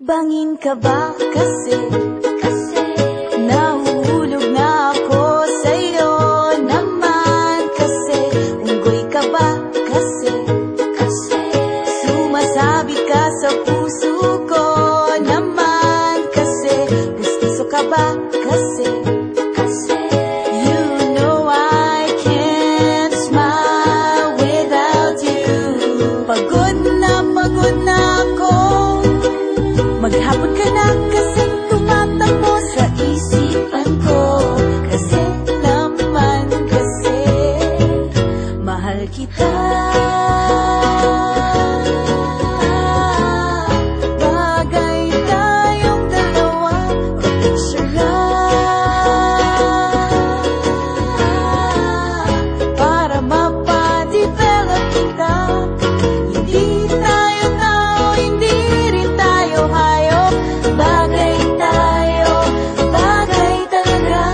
Bangin ka ba kasi nahuhulog na ako sa'yo naman kasi unggoy ka ba kasi sumasabit ka sa puso ko naman kasi gusto ka ba kasi you know I can't smile without you. Pagod na ako, maghapon ka na kasi tumatakbo sa isipan ko. Kasi naman kasi mahal kita. Bagay tayong dalawa, picture lang para mapadevelop kita. Hindi tayo tao, hindi rin tayo hayop. Bagay tayo, bagay talaga.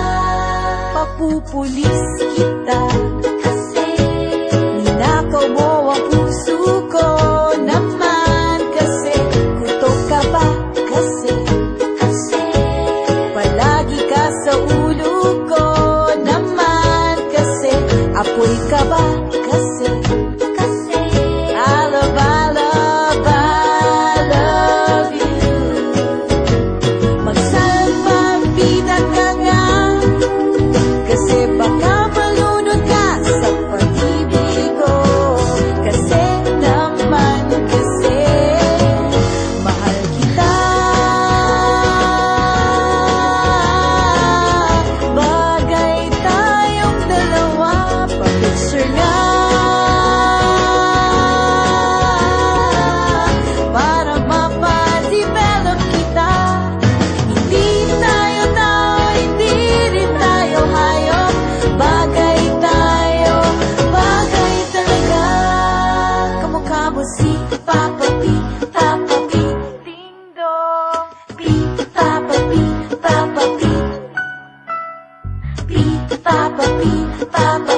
Papupulis kita kasi ninakaw mo ang puso ko naman kasi kutok ka ba kasi palagi ka sa ulo ko naman kasi apoy ka ba kasi I love you. Magsalpabida ka nga kasi baka malunod ka sa pag-ibig ko. Kasi naman kasi mahal kita. Bagay tayong dalawa, pa-picture nga para mapadevelop kita. Hindi tayo tao, hindi rin tayo hayop. Bagay tayo, bagay talaga. Kamukha mo si Papa P, Ding Dong. P, Papa P, P, Papa P.